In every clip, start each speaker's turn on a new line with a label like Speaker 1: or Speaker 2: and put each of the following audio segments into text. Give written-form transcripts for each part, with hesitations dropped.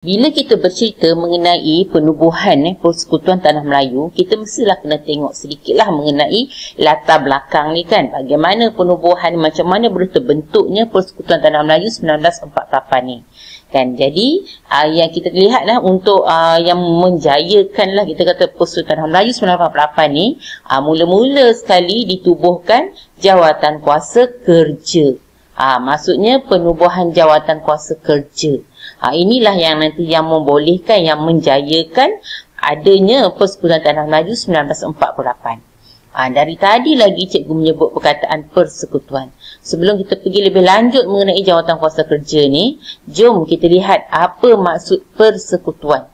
Speaker 1: Bila kita bercerita mengenai penubuhan Persekutuan Tanah Melayu, kita mestilah kena tengok sedikitlah mengenai latar belakang ni kan. Bagaimana penubuhan, macam mana boleh terbentuknya Persekutuan Tanah Melayu 1948 ni. Kan, jadi yang kita lihatlah untuk yang menjayakanlah kita kata Persekutuan Tanah Melayu 1948 ni, mula-mula sekali ditubuhkan Jawatan Kuasa Kerja. Maksudnya penubuhan Jawatan Kuasa Kerja. Inilah yang nanti yang membolehkan, yang menjayakan adanya Persekutuan Tanah Melayu 1948. Dari tadi lagi cikgu menyebut perkataan persekutuan. Sebelum kita pergi lebih lanjut mengenai Jawatan Kuasa Kerja ni, jom kita lihat apa maksud persekutuan.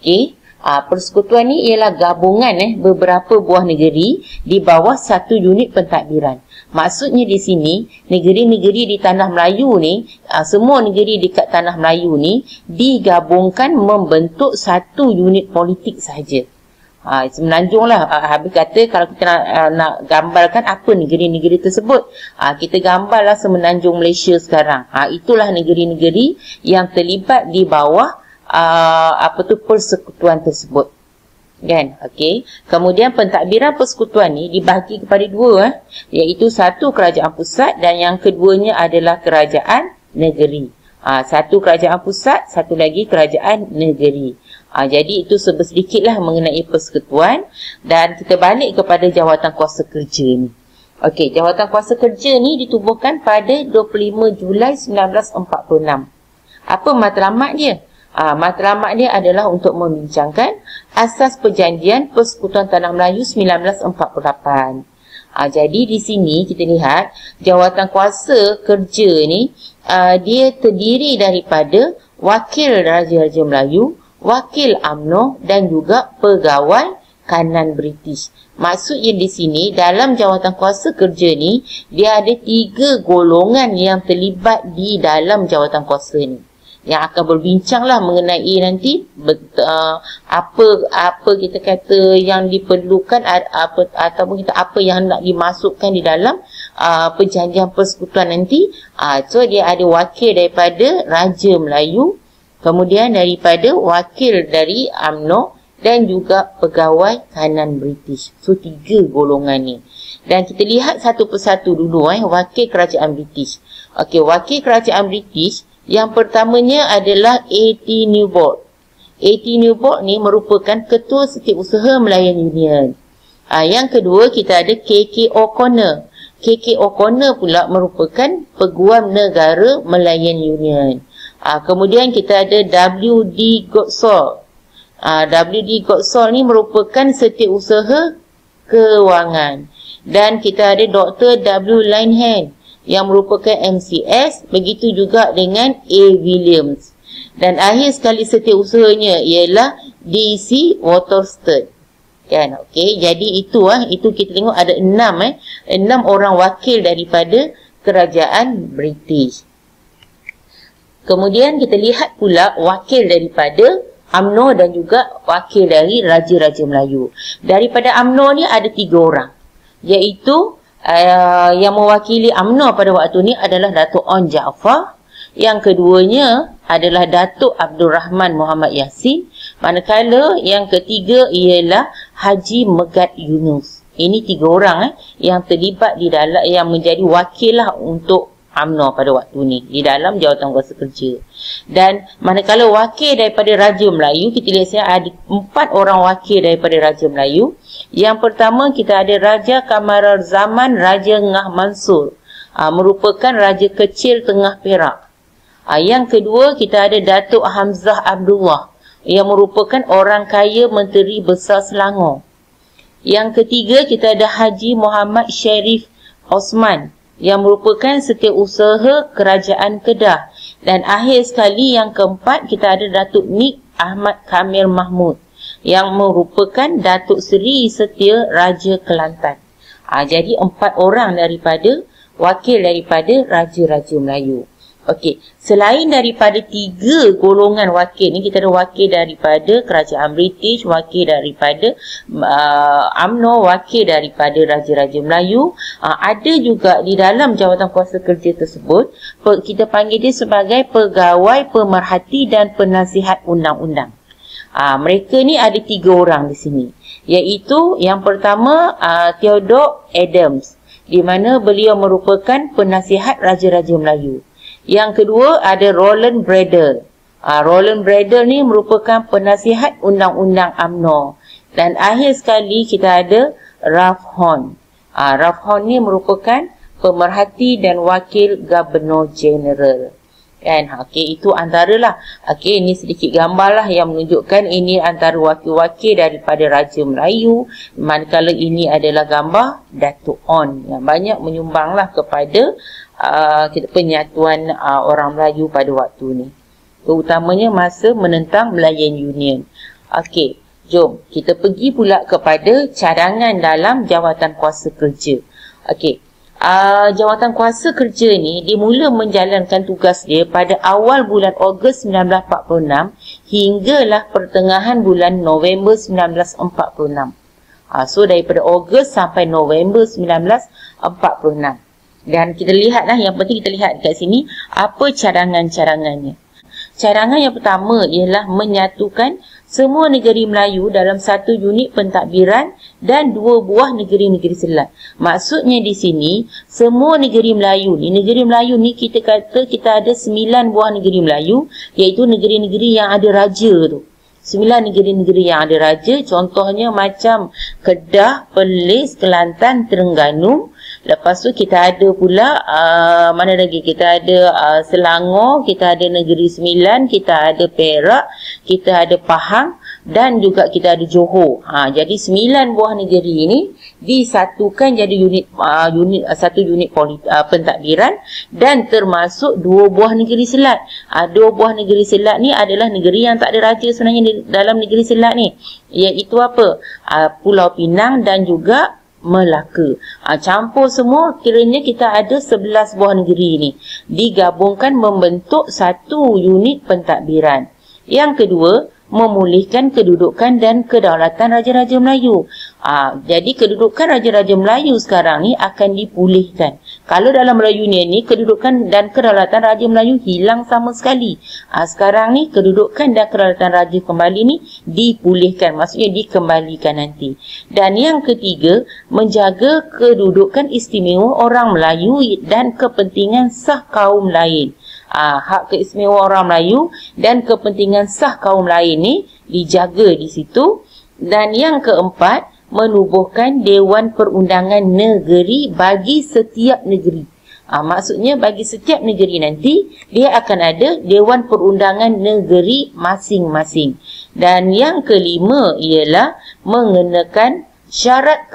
Speaker 1: Okey. Persekutuan ni ialah gabungan beberapa buah negeri di bawah satu unit pentadbiran. Maksudnya di sini, negeri-negeri di Tanah Melayu ni, semua negeri dekat Tanah Melayu ni digabungkan membentuk satu unit politik sahaja. Semenanjung lah. Habis kata kalau kita nak gambarkan apa negeri-negeri tersebut, kita gambarlah semenanjung Malaysia sekarang. Itulah negeri-negeri yang terlibat di bawah persekutuan tersebut. Kan? Okey. Kemudian pentadbiran persekutuan ni dibahagi kepada dua, iaitu satu kerajaan pusat dan yang keduanya adalah kerajaan negeri. Satu kerajaan pusat, satu lagi kerajaan negeri. Jadi itu sedikitlah mengenai persekutuan, dan kita balik kepada Jawatan Kuasa Kerja ni. Okey, Jawatan Kuasa Kerja ni ditubuhkan pada 25 Julai 1946. Apa matlamat dia? Matlamat dia adalah untuk membincangkan asas perjanjian Persekutuan Tanah Melayu 1948. Jadi di sini kita lihat Jawatan Kuasa Kerja ni dia terdiri daripada Wakil Raja-Raja Melayu, Wakil UMNO dan juga Pegawai Kanan British. Maksudnya di sini dalam Jawatan Kuasa Kerja ni dia ada 3 golongan yang terlibat di dalam jawatan kuasa ni, yang akan berbincanglah mengenai nanti apa kita kata yang diperlukan, ataupun kita apa yang nak dimasukkan di dalam perjanjian persekutuan nanti. So dia ada wakil daripada Raja Melayu, kemudian daripada wakil dari UMNO dan juga pegawai kanan British. So 3 golongan ni. Dan kita lihat satu persatu dulu wakil kerajaan British. Okey, wakil kerajaan British yang pertamanya adalah A.T. Newport. A.T. Newport ni merupakan Ketua Setiausaha Melayan Union. Yang kedua kita ada K.K. O'Connor. K.K. O'Connor pula merupakan Peguam Negara Melayan Union. Kemudian kita ada W.D. Goodsall. W.D. Goodsall ni merupakan Setiausaha Kewangan. Dan kita ada Dr. W. Linehan yang merupakan MCS, begitu juga dengan A. Williams. Dan akhir sekali setiausahanya ialah D.C. Waterston. Kan, okey. Jadi itu kita tengok ada 6 orang wakil daripada kerajaan British. Kemudian kita lihat pula wakil daripada UMNO dan juga wakil dari Raja-Raja Melayu. Daripada UMNO ni ada 3 orang, iaitu yang mewakili UMNO pada waktu ni adalah Datuk On Jaafar. Yang keduanya adalah Datuk Abdul Rahman Muhammad Yassin. Manakala yang ketiga ialah Haji Megat Yunus. Ini 3 orang yang terlibat di dalam, yang menjadi wakil lah untuk UMNO pada waktu ni di dalam Jawatan Kuasa Kerja. Dan manakala wakil daripada Raja Melayu, kita lihat saya ada 4 orang wakil daripada Raja Melayu. Yang pertama kita ada Raja Kamaruzaman Raja Ngah Mansur, merupakan Raja Kecil Tengah Perak. Yang kedua kita ada Datuk Hamzah Abdullah, yang merupakan orang kaya Menteri Besar Selangor. Yang ketiga kita ada Haji Muhammad Sharif Osman, yang merupakan Setiausaha Kerajaan Kedah. Dan akhir sekali yang keempat kita ada Datuk Nik Ahmad Kamil Mahmud, yang merupakan Datuk Seri Setia Raja Kelantan. Jadi 4 orang daripada wakil daripada Raja-Raja Melayu. Okey, selain daripada 3 golongan wakil ni, kita ada wakil daripada kerajaan British, wakil daripada UMNO, wakil daripada Raja-Raja Melayu. Ada juga di dalam jawatan kuasa kerja tersebut, kita panggil dia sebagai pegawai pemerhati dan penasihat undang-undang. Mereka ni ada 3 orang di sini, iaitu yang pertama Theodore Adams, di mana beliau merupakan penasihat Raja-Raja Melayu. Yang kedua ada Roland Bradel. Roland Bradel ni merupakan penasihat undang-undang UMNO. Dan akhir sekali kita ada Ralph Horn. Ralph Horn ni merupakan pemerhati dan wakil Governor General. Kan? Okey, itu antaralah. Okey, ini sedikit gambar lah yang menunjukkan ini antara wakil-wakil daripada Raja Melayu. Manakala ini adalah gambar Datuk On yang banyak menyumbanglah kepada penyatuan orang Melayu pada waktu ni, terutamanya masa menentang Malayan Union. Okey, jom kita pergi pula kepada cadangan dalam jawatan kuasa kerja. Okey, jawatan kuasa kerja ni dimula menjalankan tugas dia pada awal bulan Ogos 1946 hinggalah pertengahan bulan November 1946. So daripada Ogos sampai November 1946. Dan kita lihatlah, yang penting kita lihat dekat sini apa cadangan-cadangannya. Cadangan yang pertama ialah menyatukan semua negeri Melayu dalam satu unit pentadbiran dan 2 buah negeri-negeri selat. Maksudnya di sini, semua negeri Melayu ni kita kata kita ada 9 buah negeri Melayu, iaitu negeri-negeri yang ada raja tu. 9 negeri-negeri yang ada raja, contohnya macam Kedah, Perlis, Kelantan, Terengganu. Lepas tu kita ada pula mana lagi? Kita ada Selangor, kita ada Negeri Sembilan, kita ada Perak, kita ada Pahang dan juga kita ada Johor. Jadi 9 buah negeri ini disatukan jadi satu unit pentadbiran dan termasuk 2 buah negeri selat. 2 buah negeri selat ni adalah negeri yang tak ada raja sebenarnya di dalam negeri selat ni, iaitu apa? Pulau Pinang dan juga Melaka. Campur semua, kiranya kita ada 11 buah negeri ni digabungkan membentuk satu unit pentadbiran. Yang kedua, memulihkan kedudukan dan kedaulatan Raja-Raja Melayu. Jadi kedudukan Raja-Raja Melayu sekarang ni akan dipulihkan. Kalau dalam Melayu ni kedudukan dan kedaulatan Raja Melayu hilang sama sekali. Sekarang ni kedudukan dan kedaulatan Raja kembali ni dipulihkan, maksudnya dikembalikan nanti. Dan yang ketiga, menjaga kedudukan istimewa orang Melayu dan kepentingan sah kaum lain. Hak keistimewaan orang Melayu dan kepentingan sah kaum lain ni dijaga di situ. Dan yang keempat, menubuhkan Dewan Perundangan Negeri bagi setiap negeri. Maksudnya bagi setiap negeri nanti dia akan ada Dewan Perundangan Negeri masing-masing. Dan yang kelima ialah mengenakan syarat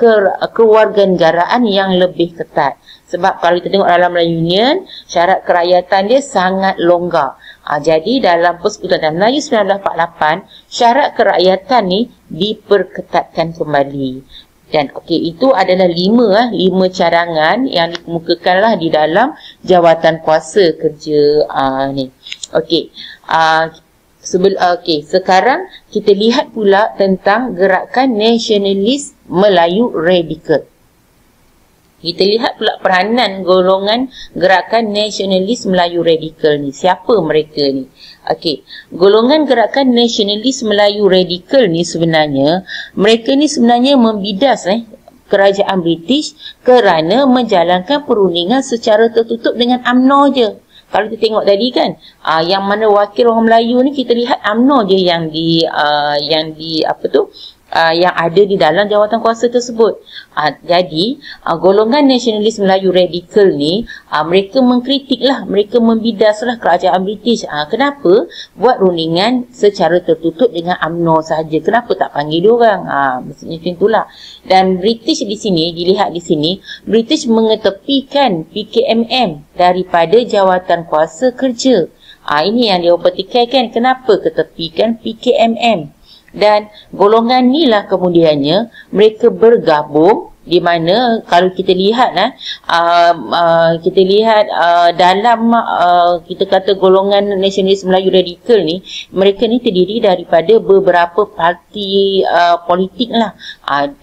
Speaker 1: kewarganegaraan yang lebih ketat. Sebab kalau kita tengok dalam Melayu Union, syarat kerakyatan dia sangat longgar. Jadi dalam Persekutuan Melayu 1948, syarat kerakyatan ni diperketatkan kembali. Dan okey, itu adalah 5 cadangan yang dikemukakanlah di dalam jawatan kuasa kerja ni. Okey. Sekarang kita lihat pula tentang gerakan nasionalis Melayu radikal. Kita lihat pula peranan golongan gerakan nasionalis Melayu radikal ni. Siapa mereka ni? Okey, golongan gerakan nasionalis Melayu radikal ni sebenarnya, mereka ni sebenarnya membidas kerajaan British kerana menjalankan perundingan secara tertutup dengan UMNO je. Kalau kita tengok tadi kan, yang mana wakil orang Melayu ni kita lihat UMNO je yang yang ada di dalam jawatan kuasa tersebut. Jadi golongan nasionalis Melayu radikal ni mereka mengkritiklah, mereka membidaslah kerajaan British. Kenapa buat rundingan secara tertutup dengan UMNO sahaja? Kenapa tak panggil dia orang? Maksudnya macam itulah. Dan British di sini, dilihat di sini, British mengetepikan PKMM daripada jawatan kuasa kerja. Ini yang dia pertikaikan, kenapa ketepikan PKMM. Dan golongan inilah kemudiannya mereka bergabung di mana kalau kita lihat dalam kita kata golongan nasionalis Melayu radikal ni, mereka ni terdiri daripada beberapa parti politik lah.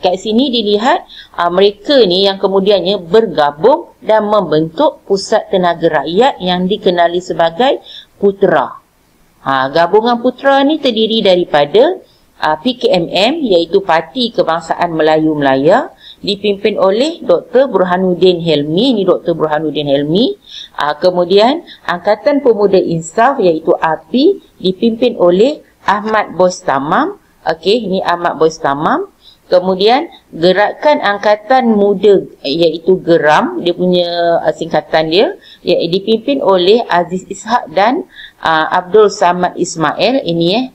Speaker 1: Kat sini dilihat mereka ni yang kemudiannya bergabung dan membentuk Pusat Tenaga Rakyat yang dikenali sebagai PUTRA. Gabungan PUTRA ni terdiri daripada PKMM, iaitu Parti Kebangsaan Melayu Melaya, dipimpin oleh Dr. Burhanuddin Helmi. Ini Dr. Burhanuddin Helmi. Kemudian Angkatan Pemuda Insaf, iaitu API, dipimpin oleh Ahmad Boys Tamam. Okey, ini Ahmad Boys Tamam. Kemudian Gerakan Angkatan Muda, iaitu GERAM, dia punya singkatan dia, yang dipimpin oleh Aziz Ishak dan Abdul Samad Ismail. Ini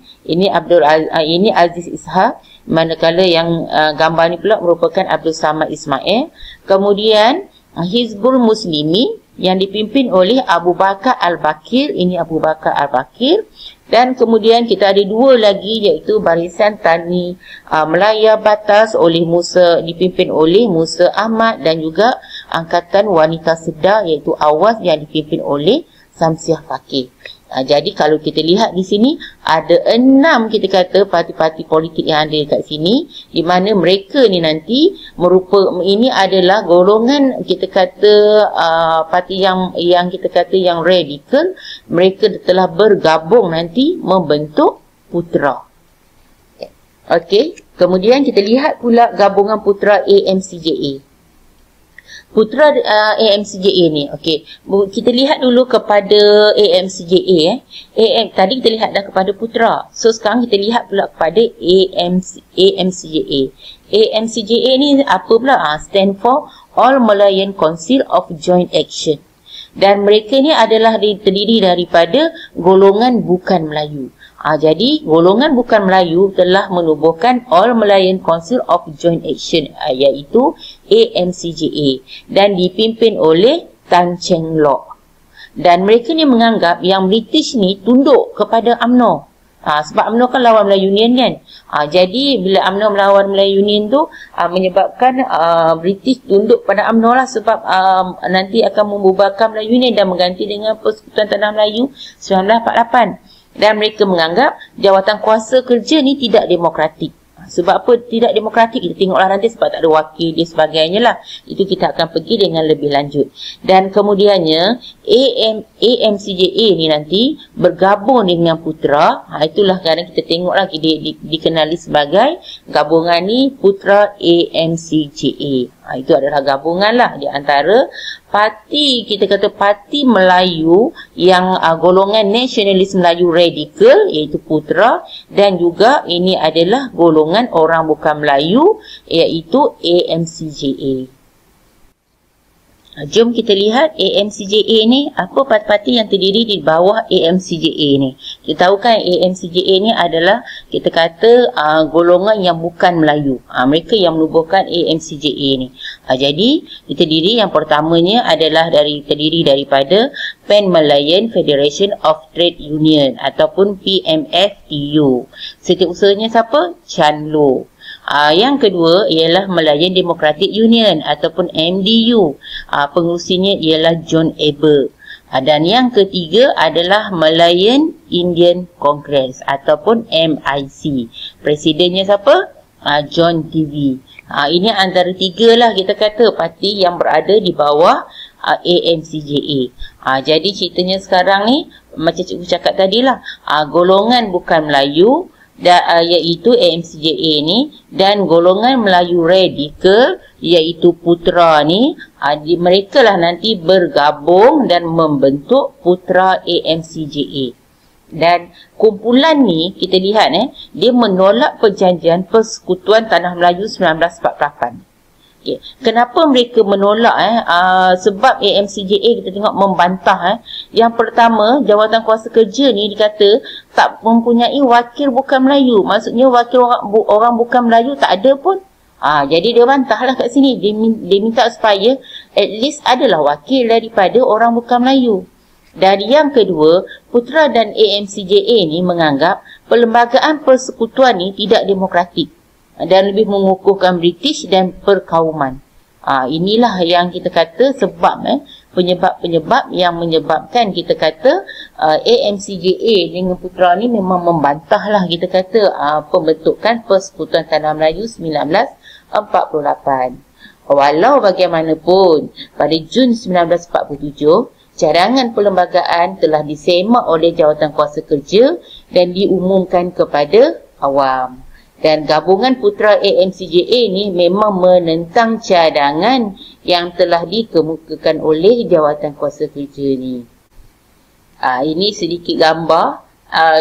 Speaker 1: Aziz Ishak, manakala yang gambar ni pula merupakan Abdul Samad Ismail. Kemudian Hizbul Muslimin yang dipimpin oleh Abu Bakar Al-Bakir. Ini Abu Bakar Al-Bakir. Dan kemudian kita ada dua lagi, iaitu Barisan Tani Melaya Batas dipimpin oleh Musa Ahmad, dan juga Angkatan Wanita Sedar, iaitu AWAS, yang dipimpin oleh Samsiah Fakir. Jadi kalau kita lihat di sini ada 6 kita kata parti-parti politik yang ada dekat sini, di mana mereka ni nanti ini adalah golongan kita kata parti yang kita kata yang radikal. Mereka telah bergabung nanti membentuk PUTRA. Okey, kemudian kita lihat pula gabungan PUTRA AMCJA. PUTRA AMCJA ni, okey. Kita lihat dulu kepada AMCJA. Tadi kita lihat dah kepada PUTRA. So sekarang kita lihat pula kepada AMCJA. AMCJA ni apa pula? Stand for All Malayan Council of Joint Action. Dan mereka ni adalah terdiri daripada golongan bukan Melayu. Jadi golongan bukan Melayu telah menubuhkan All Malayan Council of Joint Action, iaitu AMCJA, dan dipimpin oleh Tan Cheng Lock. Dan mereka ni menganggap yang British ni tunduk kepada UMNO. Sebab UMNO kan lawan Melayu Union kan. Jadi bila UMNO melawan Melayu Union tu menyebabkan British tunduk pada UMNO lah, sebab nanti akan membubarkan Melayu Union dan mengganti dengan Persekutuan Tanah Melayu 1948. Dan mereka menganggap jawatan kuasa kerja ni tidak demokratik. Sebab apa tidak demokratik? Kita tengoklah nanti, sebab tak ada wakil dia sebagainya lah. Itu kita akan pergi dengan lebih lanjut. Dan kemudiannya AMCJA ni nanti bergabung dengan PUTRA. Itulah kadang kita tengoklah dikenali sebagai gabungan ni PUTRA AMCJA. Itu adalah gabungan lah di antara parti, kita kata parti Melayu yang golongan nasionalis Melayu radikal, iaitu PUTRA, dan juga ini adalah golongan orang bukan Melayu, iaitu AMCJA. Jom kita lihat AMCJA ni, apa parti-parti yang terdiri di bawah AMCJA ni. Kita tahu kan AMCJA ni adalah kita kata golongan yang bukan Melayu. Mereka yang menubuhkan AMCJA ni. Jadi terdiri, yang pertamanya adalah terdiri daripada Pan Malayan Federation of Trade Union ataupun PMFTU. Setiausahanya siapa? Chan Loh. Yang kedua ialah Malayan Democratic Union ataupun MDU. Pengerusinya ialah John Eber. Dan yang ketiga adalah Malayan Indian Congress ataupun MIC. Presidennya siapa? John TV. Ini antara tiga lah kita kata parti yang berada di bawah AMCJA. Jadi ceritanya sekarang ni macam cikgu cakap tadilah, golongan bukan Melayu iaitu AMCJA ni, dan golongan Melayu radikal iaitu PUTRA ni, mereka lah nanti bergabung dan membentuk PUTRA AMCJA. Dan kumpulan ni kita lihat dia menolak perjanjian Persekutuan Tanah Melayu 1948. Okay. Kenapa mereka menolak? Sebab AMCJA kita tengok membantah. Yang pertama, jawatan kuasa kerja ni dikata tak mempunyai wakil bukan Melayu. Maksudnya wakil orang bukan Melayu tak ada pun. Jadi dia bantahlah kat sini. Dia minta supaya at least adalah wakil daripada orang bukan Melayu. Dan yang kedua, PUTRA dan AMCJA ni menganggap perlembagaan persekutuan ni tidak demokratik. dan lebih mengukuhkan British dan perkauman. Inilah yang kita kata sebab penyebab-penyebab yang menyebabkan kita kata AMCJA dengan Putra ni memang membantahlah kita kata pembentukan Persekutuan Tanah Melayu 1948. Walau bagaimanapun, pada Jun 1947, cadangan perlembagaan telah disemak oleh Jawatan Kuasa Kerja dan diumumkan kepada awam. Dan gabungan Putra AMCJA ni memang menentang cadangan yang telah dikemukakan oleh Jawatan Kuasa Kerja ni. Ini sedikit gambar,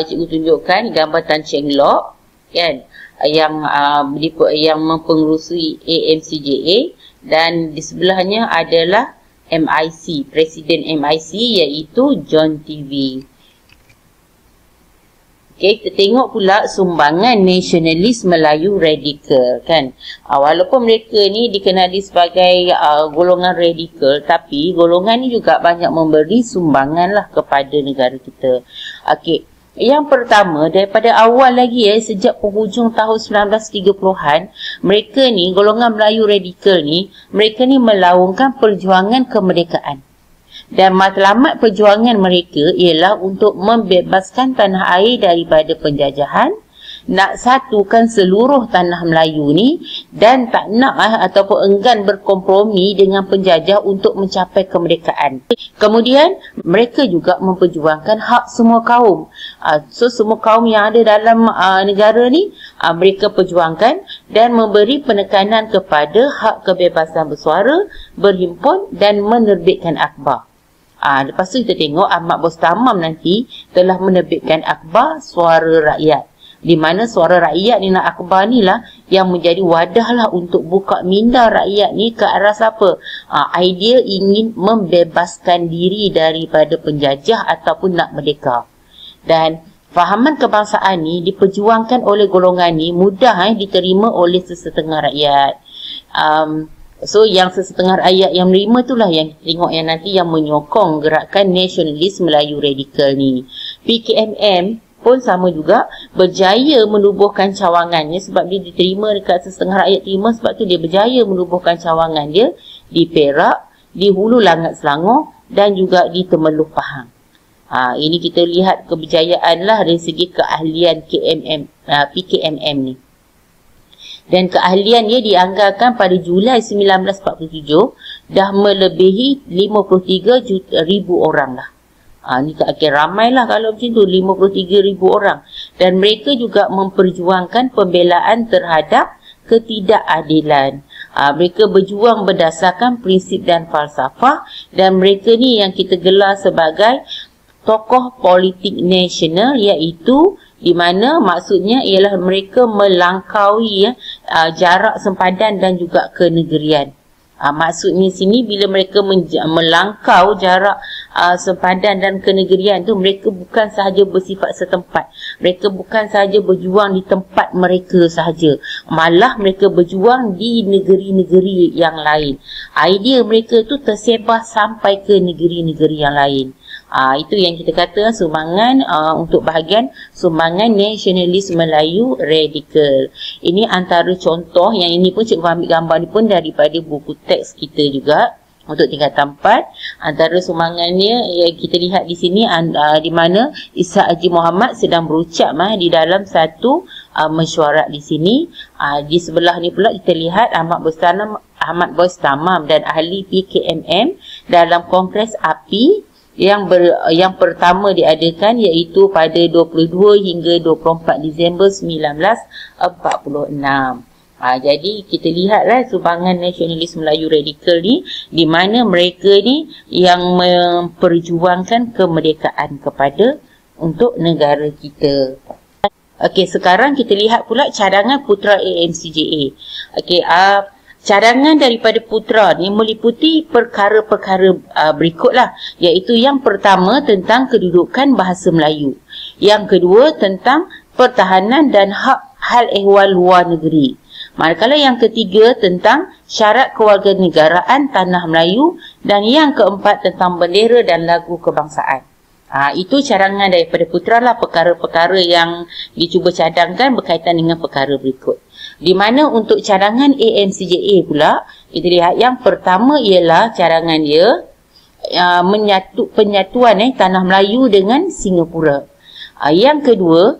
Speaker 1: cikgu tunjukkan gambar Tan Cheng Lock kan, yang mempengerusi AMCJA, dan di sebelahnya adalah MIC, Presiden MIC iaitu John TV. Okay, kita tengok pula sumbangan nasionalis Melayu radikal kan. Walaupun mereka ni dikenali sebagai golongan radikal, tapi golongan ni juga banyak memberi sumbangan lah kepada negara kita. Okey, yang pertama daripada awal lagi sejak penghujung tahun 1930-an, mereka ni golongan Melayu radikal ni, mereka ni melaungkan perjuangan kemerdekaan. Dan matlamat perjuangan mereka ialah untuk membebaskan tanah air daripada penjajahan, nak satukan seluruh tanah Melayu ni, dan tak nak ataupun enggan berkompromi dengan penjajah untuk mencapai kemerdekaan. Kemudian mereka juga memperjuangkan hak semua kaum. So semua kaum yang ada dalam negara ni mereka perjuangkan dan memberi penekanan kepada hak kebebasan bersuara, berhimpun dan menerbitkan akhbar. Lepas tu kita tengok Ahmad Bostamam nanti telah menerbitkan akhbar Suara Rakyat, di mana Suara Rakyat ni nak akhbar ni lah yang menjadi wadah lah untuk buka minda rakyat ni ke arah siapa? Idea ingin membebaskan diri daripada penjajah ataupun nak merdeka. Dan fahaman kebangsaan ni diperjuangkan oleh golongan ni mudah diterima oleh sesetengah rakyat. So yang sesetengah rakyat yang menerima itulah yang tengok yang nanti yang menyokong gerakan nasionalis Melayu radikal ni. PKMM pun sama juga berjaya menubuhkan cawangannya sebab dia diterima dekat sesetengah rakyat terima, sebab tu dia berjaya menubuhkan cawangan dia di Perak, di Hulu Langat Selangor dan juga di Temeloh Pahang. Ini kita lihat keberjayaan lah dari segi keahlian PKMM ni. Dan keahlian dia dianggarkan pada Julai 1947 dah melebihi 53,000 orang lah. Ni akhir ramai lah kalau macam tu, 53,000 orang. Dan mereka juga memperjuangkan pembelaan terhadap ketidakadilan. Mereka berjuang berdasarkan prinsip dan falsafah, dan mereka ni yang kita gelar sebagai tokoh politik nasional, iaitu di mana maksudnya ialah mereka melangkaui jarak sempadan dan juga kenegerian. Maksudnya sini bila mereka melangkau jarak sempadan dan kenegerian tu, mereka bukan sahaja bersifat setempat. Mereka bukan sahaja berjuang di tempat mereka sahaja, malah mereka berjuang di negeri-negeri yang lain. Idea mereka tu tersebar sampai ke negeri-negeri yang lain. Itu yang kita kata sumbangan untuk bahagian sumbangan nasionalis Melayu radikal. Ini antara contoh, yang ini pun cikgu ambil gambar ni pun daripada buku teks kita juga untuk tingkatan 4. Antara sumbangannya yang kita lihat di sini di mana Ishak Haji Muhammad sedang berucap di dalam satu mesyuarat di sini. Di sebelah ni pula kita lihat Ahmad Bostamam dan ahli PKMM dalam Kongres API yang pertama diadakan, iaitu pada 22 hingga 24 Disember 1946. Jadi kita lihatlah sumbangan nasionalis Melayu radikal ni, di mana mereka ni yang memperjuangkan kemerdekaan kepada untuk negara kita. Okey, sekarang kita lihat pula cadangan Putra AMCJA. Okey, cadangan daripada Putra ni meliputi perkara-perkara berikutlah, iaitu yang pertama tentang kedudukan bahasa Melayu, yang kedua tentang pertahanan dan hal ehwal luar negeri, manakala yang ketiga tentang syarat kewarganegaraan tanah Melayu, dan yang keempat tentang bendera dan lagu kebangsaan. Itu cadangan daripada Putra lah, perkara-perkara yang dicuba cadangkan berkaitan dengan perkara berikut. Di mana untuk cadangan AMCJA pula, kita lihat yang pertama ialah cadangan dia penyatuan tanah Melayu dengan Singapura. Yang kedua,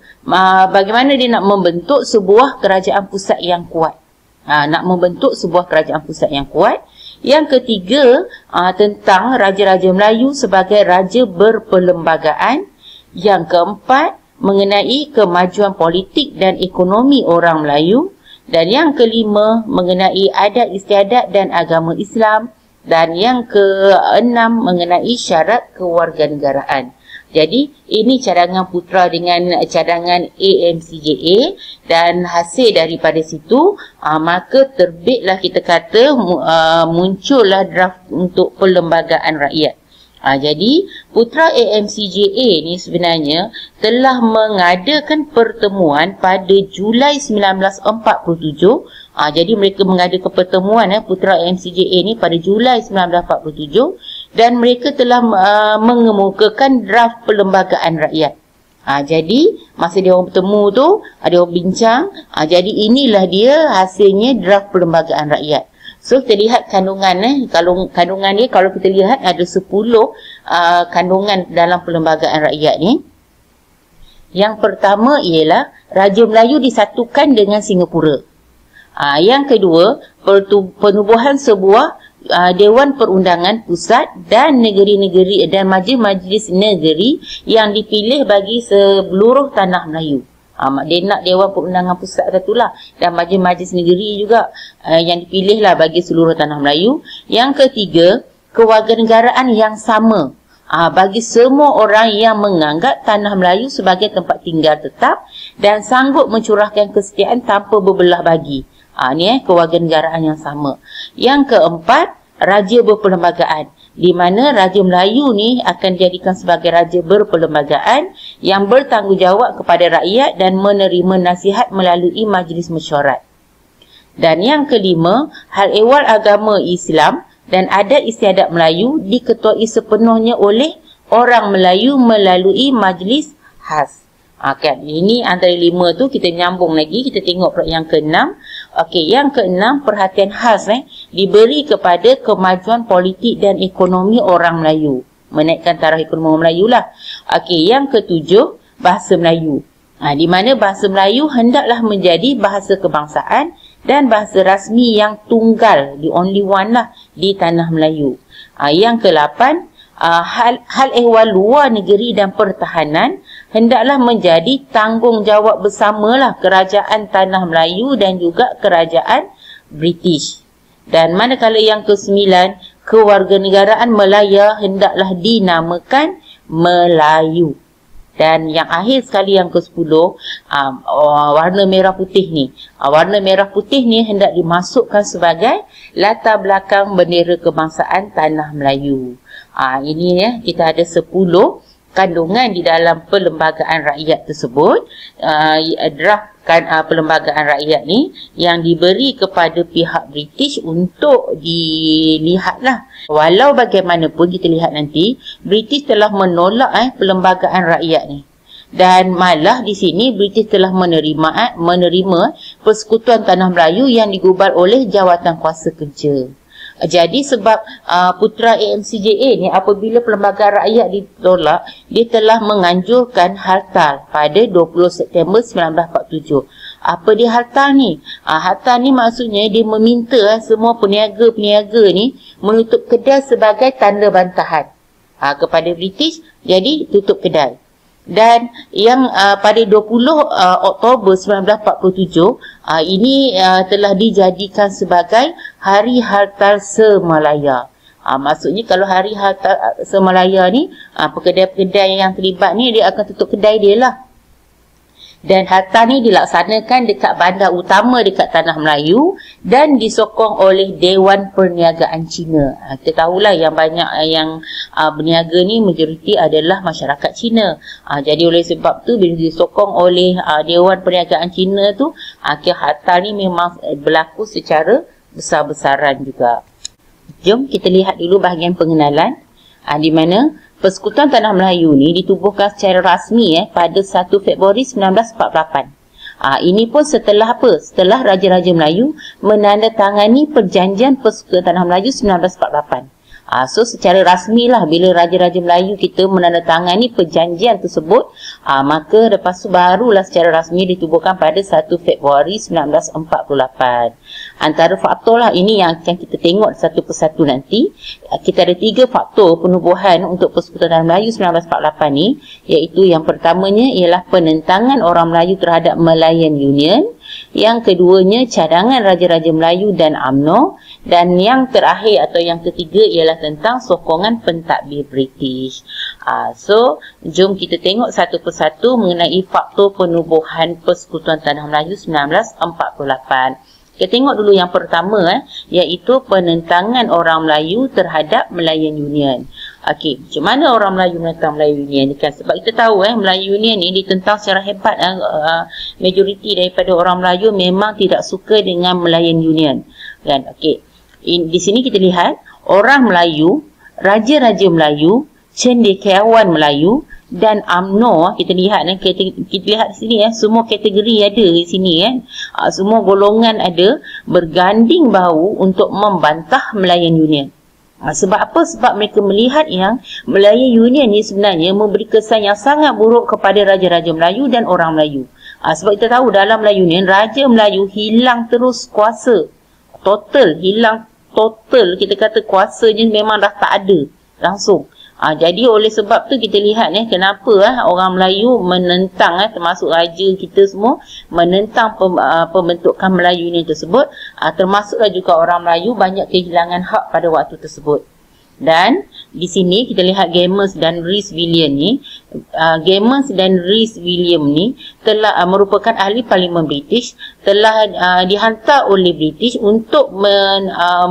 Speaker 1: bagaimana dia nak membentuk sebuah kerajaan pusat yang kuat. Nak membentuk sebuah kerajaan pusat yang kuat. Yang ketiga, tentang Raja-Raja Melayu sebagai raja berperlembagaan. Yang keempat, mengenai kemajuan politik dan ekonomi orang Melayu. Dan yang kelima, mengenai adat istiadat dan agama Islam. Dan yang keenam, mengenai syarat kewarganegaraan. Jadi, ini cadangan Putra dengan cadangan AMCJA, dan hasil daripada situ, maka terbitlah kita kata, muncullah draft untuk perlembagaan rakyat. Jadi, Putra AMCJA ni sebenarnya telah mengadakan pertemuan pada Julai 1947. Jadi, mereka mengadakan pertemuan Putra AMCJA ni pada Julai 1947, dan mereka telah mengemukakan draft perlembagaan rakyat. Jadi, masa dia orang bertemu tu, dia orang bincang. Jadi, inilah dia hasilnya draft perlembagaan rakyat. So, kita lihat kandungan. Kandungan ni, kalau kita lihat ada 10 kandungan dalam perlembagaan rakyat ni. Yang pertama ialah Raja Melayu disatukan dengan Singapura. Yang kedua, penubuhan sebuah Dewan Perundangan Pusat dan negeri-negeri dan majlis-majlis negeri yang dipilih bagi seluruh tanah Melayu. Dia nak Dewan Perundangan Pusat satulah, dan majlis-majlis negeri juga yang dipilih lah bagi seluruh tanah Melayu. Yang ketiga, kewarganegaraan yang sama bagi semua orang yang menganggap tanah Melayu sebagai tempat tinggal tetap dan sanggup mencurahkan kesetiaan tanpa berbelah bagi. Ni kewarganegaraan yang sama. Yang keempat, raja berperlembagaan, di mana Raja Melayu ni akan dijadikan sebagai raja berperlembagaan yang bertanggungjawab kepada rakyat dan menerima nasihat melalui majlis mesyuarat. Dan yang kelima, hal ehwal agama Islam dan adat istiadat Melayu diketuai sepenuhnya oleh orang Melayu melalui majlis khas. Ini antara 5 tu kita nyambung lagi, kita tengok pula yang keenam. Yang keenam, perhatian khas diberi kepada kemajuan politik dan ekonomi orang Melayu. Menaikkan taraf ekonomi Melayu lah. Yang ketujuh, bahasa Melayu. Di mana bahasa Melayu hendaklah menjadi bahasa kebangsaan dan bahasa rasmi yang tunggal, the only one lah di tanah Melayu. Yang ke-8, hal ehwal luar negeri dan pertahanan hendaklah menjadi tanggungjawab bersamalah kerajaan tanah Melayu dan juga kerajaan British. Dan manakala yang ke-9, kewarganegaraan Melaya hendaklah dinamakan Melayu. Dan yang akhir sekali yang ke-10, warna merah putih ni. Warna merah putih ni hendak dimasukkan sebagai latar belakang bendera kebangsaan tanah Melayu. Ini kita ada 10 kandungan di dalam perlembagaan rakyat tersebut. Draft perlembagaan rakyat ni yang diberi kepada pihak British untuk dilihatlah. Walau bagaimanapun kita lihat nanti, British telah menolak perlembagaan rakyat ni. Dan malah di sini British telah menerima Persekutuan Tanah Melayu yang digubal oleh Jawatan Kuasa Kerja. Jadi sebab Putra AMCJA ni apabila perlembagaan rakyat ditolak, dia telah menganjurkan hartal pada 20 September 1947. Apa dia hartal ni? Hartal ni maksudnya dia meminta semua peniaga-peniaga ni menutup kedai sebagai tanda bantahan kepada British. Jadi tutup kedai. Dan yang pada 20 Oktober 1947 ini telah dijadikan sebagai Hari Hartal Semalaya. Maksudnya kalau Hari Hartal Semalaya ni, pekedai-pekedai yang terlibat ni dia akan tutup kedai dia lah. Dan hartal ni dilaksanakan dekat bandar utama dekat Tanah Melayu dan disokong oleh Dewan Perniagaan Cina. Kita tahulah yang banyak yang berniaga ni majoriti adalah masyarakat Cina. Jadi oleh sebab tu bila disokong oleh Dewan Perniagaan Cina tu, hartal ni memang berlaku secara besar-besaran juga. Jom kita lihat dulu bahagian pengenalan. Di mana Persekutuan Tanah Melayu ni ditubuhkan secara rasmi pada 1 Februari 1948. Ini pun setelah apa? Setelah Raja-Raja Melayu menandatangani Perjanjian Persekutuan Tanah Melayu 1948. So secara rasmilah bila Raja-Raja Melayu kita menandatangani perjanjian tersebut, maka lepas tu barulah secara rasmi ditubuhkan pada 1 Februari 1948. Antara faktor lah ini yang akan kita tengok satu persatu nanti. Kita ada 3 faktor penubuhan untuk Persekutuan Tanah Melayu 1948 ni, iaitu yang pertamanya ialah penentangan orang Melayu terhadap Malayan Union, yang keduanya cadangan Raja-Raja Melayu dan UMNO, dan yang terakhir atau yang ketiga ialah tentang sokongan pentadbir British. So jom kita tengok satu persatu mengenai faktor penubuhan Persekutuan Tanah Melayu 1948. Kita tengok dulu yang pertama, iaitu penentangan orang Melayu terhadap Malayan Union. Okey, macam mana orang Melayu menentang Malayan Union ni kan? Sebab kita tahu Malayan Union ni ditentang secara hebat. Majoriti daripada orang Melayu memang tidak suka dengan Malayan Union. Kan? Okey. Di sini kita lihat orang Melayu, Raja-Raja Melayu, cendekiawan Melayu dan UMNO, kita lihat kita lihat di sini semua kategori ada di sini semua golongan ada berganding bahu untuk membantah Malayan Union. Sebab apa? Sebab mereka melihat yang Malayan Union ni sebenarnya memberi kesan yang sangat buruk kepada Raja-Raja Melayu dan orang Melayu. Sebab kita tahu dalam Malayan Union, Raja Melayu hilang terus kuasa. Hilang total, kita kata kuasanya memang dah tak ada langsung. Jadi oleh sebab tu kita lihat kenapa orang Melayu menentang termasuk raja kita semua menentang pembentukan Melayu ini tersebut. Termasuklah juga orang Melayu banyak kehilangan hak pada waktu tersebut. Dan di sini kita lihat Gamers dan Rhys William ni. Gamers dan Rhys William ni telah merupakan ahli Parlimen British, telah dihantar oleh British untuk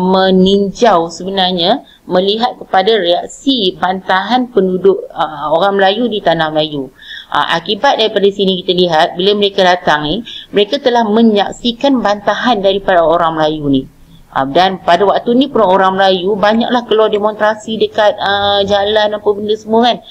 Speaker 1: meninjau sebenarnya, melihat kepada reaksi bantahan penduduk orang Melayu di Tanah Melayu. Akibat daripada sini kita lihat bila mereka datang ni, mereka telah menyaksikan bantahan daripada orang Melayu ni. Dan pada waktu ni pun orang Melayu banyaklah keluar demonstrasi dekat jalan apa benda semua kan.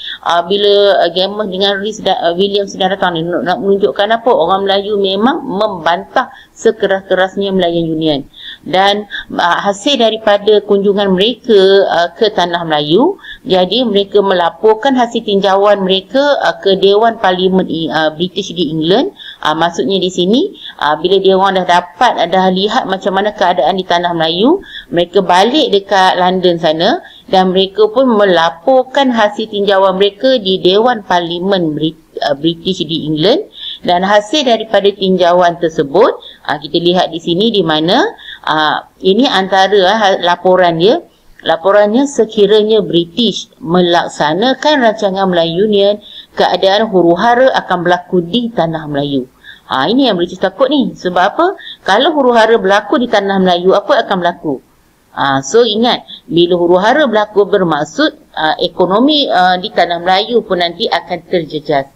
Speaker 1: Bila Gamers dengan Rhys William sedang datang ni nak menunjukkan apa, orang Melayu memang membantah sekeras-kerasnya Malayan Union. Dan hasil daripada kunjungan mereka ke Tanah Melayu, jadi mereka melaporkan hasil tinjauan mereka ke Dewan Parlimen British di England. Maksudnya di sini bila dia orang dah lihat macam mana keadaan di Tanah Melayu, mereka balik dekat London sana dan mereka pun melaporkan hasil tinjauan mereka di Dewan Parlimen British di England. Dan hasil daripada tinjauan tersebut kita lihat di sini, di mana ini antara laporan dia. Laporannya, sekiranya British melaksanakan rancangan Malayan Union, keadaan huru-hara akan berlaku di Tanah Melayu. Ini yang British takut ni. Sebab apa? Kalau huru-hara berlaku di Tanah Melayu, apa akan berlaku? So ingat, bila huru-hara berlaku bermaksud ekonomi di Tanah Melayu pun nanti akan terjejas.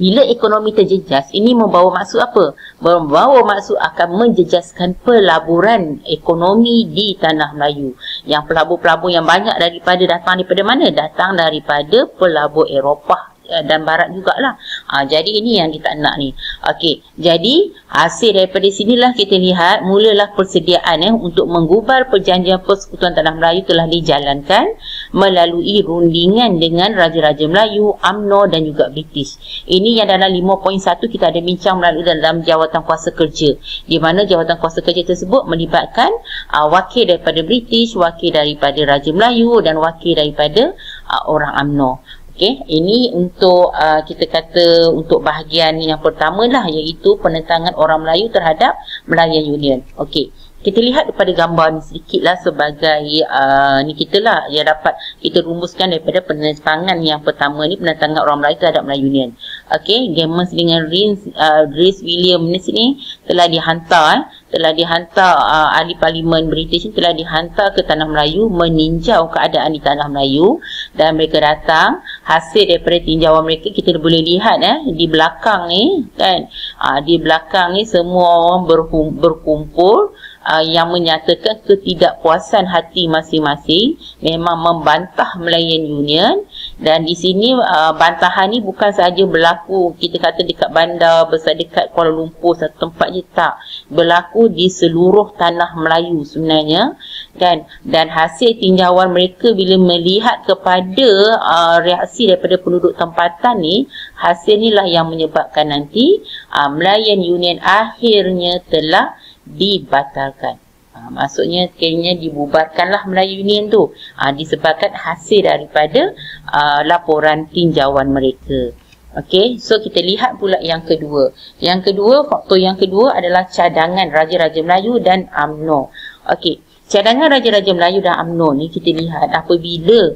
Speaker 1: Bila ekonomi terjejas, ini membawa maksud apa? Membawa maksud akan menjejaskan pelaburan ekonomi di Tanah Melayu. Yang pelabur-pelabur yang banyak datang daripada mana? Datang daripada pelabur Eropah dan Barat jugalah. Jadi ini yang kita nak ni. Okey, jadi hasil daripada sinilah kita lihat mulalah persediaan untuk menggubal Perjanjian Persekutuan Tanah Melayu telah dijalankan melalui rundingan dengan Raja-Raja Melayu, UMNO dan juga British. Ini yang dalam 5.1 kita ada bincang melalui dalam jawatan kuasa kerja, di mana jawatan kuasa kerja tersebut melibatkan wakil daripada British, wakil daripada Raja Melayu dan wakil daripada orang UMNO. Okey, ini untuk kita kata untuk bahagian yang pertama lah, iaitu penentangan orang Melayu terhadap Malayan Union. Okey, kita lihat daripada gambar ni sedikit lah sebagai ni kita lah yang dapat kita rumuskan daripada penentangan yang pertama ni, penentangan orang Melayu terhadap Malayan Union. Okey, Gamers dengan Rhys William ni sini telah dihantar ahli Parlimen British ni telah dihantar ke Tanah Melayu meninjau keadaan di Tanah Melayu. Dan mereka datang, hasil daripada tinjauan mereka kita boleh lihat di belakang ni kan, di belakang ni semua orang berkumpul yang menyatakan ketidakpuasan hati masing-masing, memang membantah Malayan Union. Dan di sini bantahan ni bukan sahaja berlaku kita kata dekat bandar besar dekat Kuala Lumpur satu tempat je, tak, berlaku di seluruh tanah Melayu sebenarnya. Dan hasil tinjauan mereka bila melihat kepada reaksi daripada penduduk tempatan ni, hasil ni lah yang menyebabkan nanti Malayan Union akhirnya telah dibatalkan. Maksudnya kayaknya dibubarkanlah Melayu Union tu disebabkan hasil daripada laporan tinjauan mereka. Okey, so kita lihat pula yang kedua. Faktor yang kedua adalah cadangan Raja-Raja Melayu dan UMNO. Okey, cadangan Raja-Raja Melayu dan UMNO ni kita lihat apabila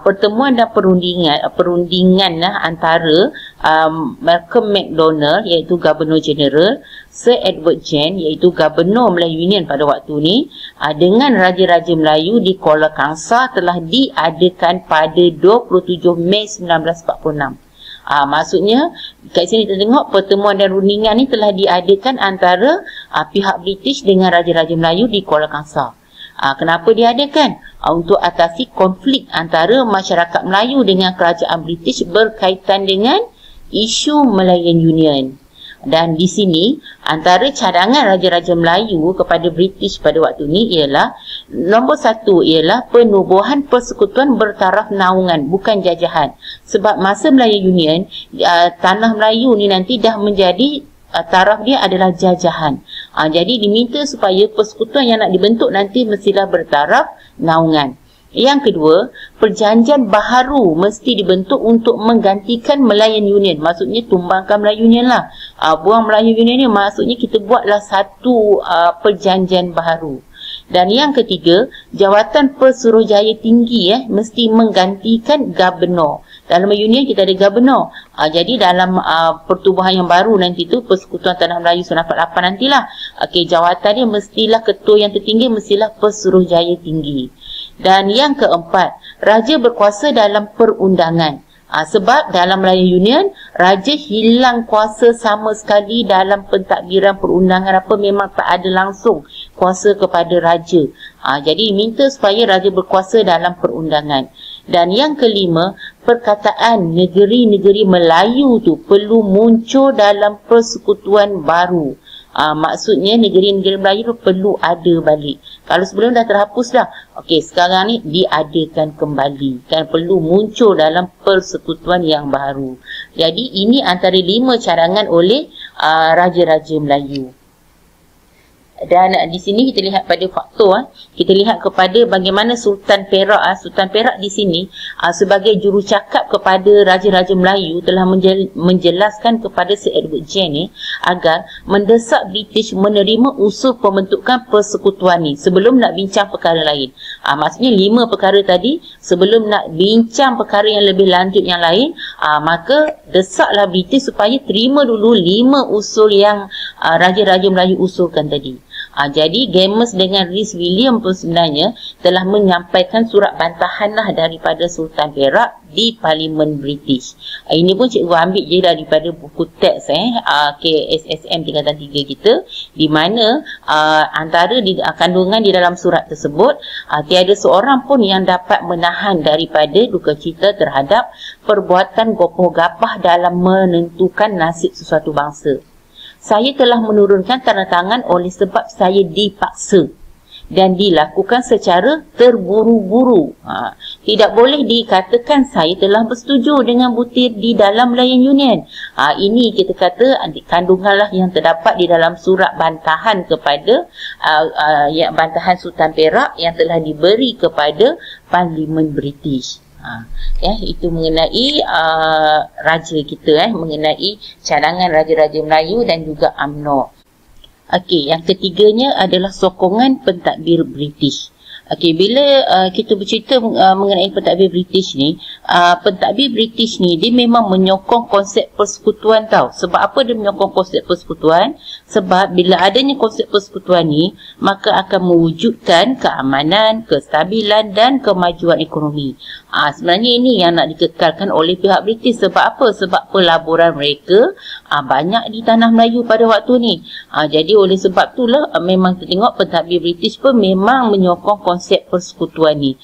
Speaker 1: pertemuan dan perundingan antara Malcolm McDonald iaitu Governor General, Sir Edward Gen iaitu Gubernur Melayu Union pada waktu ni dengan Raja-Raja Melayu di Kuala Kangsar telah diadakan pada 27 Mei 1946. Maksudnya kat sini kita tengok pertemuan dan rundingan ni telah diadakan antara pihak British dengan Raja-Raja Melayu di Kuala Kangsar. Kenapa diadakan? Untuk atasi konflik antara masyarakat Melayu dengan kerajaan British berkaitan dengan isu Malayan Union. Dan di sini antara cadangan Raja-Raja Melayu kepada British pada waktu ni ialah nombor satu ialah penubuhan persekutuan bertaraf naungan, bukan jajahan. Sebab masa Malayan Union tanah Melayu ni nanti dah menjadi taraf dia adalah jajahan. Jadi diminta supaya persekutuan yang nak dibentuk nanti mestilah bertaraf naungan. Yang kedua, perjanjian baharu mesti dibentuk untuk menggantikan Malayan Union. Maksudnya tumbangkan Melayu Union lah. Buang Melayu Union ni maksudnya kita buatlah satu perjanjian baharu. Dan yang ketiga, Jawatan Pesuruhjaya Tinggi mesti menggantikan Gubernur. Dalam Union kita ada Gubernur. Jadi dalam pertubuhan yang baru nanti tu, Persekutuan Tanah Melayu 1948 nantilah. Okey, jawatan dia mestilah ketua yang tertinggi mestilah Pesuruhjaya Tinggi. Dan yang keempat, Raja berkuasa dalam perundangan. Sebab dalam Melayu Union, Raja hilang kuasa sama sekali dalam pentadbiran perundangan apa, memang tak ada langsung kuasa kepada Raja. Jadi minta supaya Raja berkuasa dalam perundangan. Dan yang kelima, perkataan negeri-negeri Melayu tu perlu muncul dalam persekutuan baru. Maksudnya negeri-negeri Melayu tu perlu ada balik. Kalau sebelum dah terhapus dah, okey, sekarang ni diadakan kembali. Kan perlu muncul dalam persekutuan yang baru. Jadi ini antara 5 cadangan oleh Raja-Raja Melayu. Dan di sini kita lihat pada faktor, kita lihat kepada bagaimana Sultan Perak. Sultan Perak di sini sebagai jurucakap kepada Raja-Raja Melayu telah menjelaskan kepada Sir Edward Gen ni agar mendesak British menerima usul pembentukan persekutuan ni sebelum nak bincang perkara lain. Maksudnya 5 perkara tadi, sebelum nak bincang perkara yang lebih lanjut yang lain, maka desaklah British supaya terima dulu 5 usul yang Raja-Raja Melayu usulkan tadi. Jadi Gemmes dengan Rhys William pun sebenarnya telah menyampaikan surat bantahan lah daripada Sultan Perak di Parlimen British. Ini pun cikgu ambil je daripada buku teks KSSM tingkatan 3 kita, di mana antara kandungan di dalam surat tersebut, tiada seorang pun yang dapat menahan daripada duka cita terhadap perbuatan gopoh gapah dalam menentukan nasib sesuatu bangsa. Saya telah menurunkan tanda tangan oleh sebab saya dipaksa dan dilakukan secara terburu-buru. Tidak boleh dikatakan saya telah bersetuju dengan butir di dalam Malayan Union. Ini kita kata kandunganlah yang terdapat di dalam surat bantahan kepada bantahan Sultan Perak yang telah diberi kepada Parlimen British. Itu mengenai raja kita, mengenai cadangan Raja-Raja Melayu dan juga UMNO. Okey, yang ketiganya adalah sokongan pentadbir British. Okey, bila kita bercerita mengenai pentadbir British ni, pentadbir British ni dia memang menyokong konsep persekutuan tau. Sebab apa dia menyokong konsep persekutuan? Sebab bila adanya konsep persekutuan ni, maka akan mewujudkan keamanan, kestabilan dan kemajuan ekonomi. Sebenarnya ini yang nak dikekalkan oleh pihak British. Sebab apa? Sebab pelaburan mereka banyak di tanah Melayu pada waktu ni. Jadi oleh sebab itulah memang kita tengok pentadbir British pun memang menyokong konsep persekutuan ni.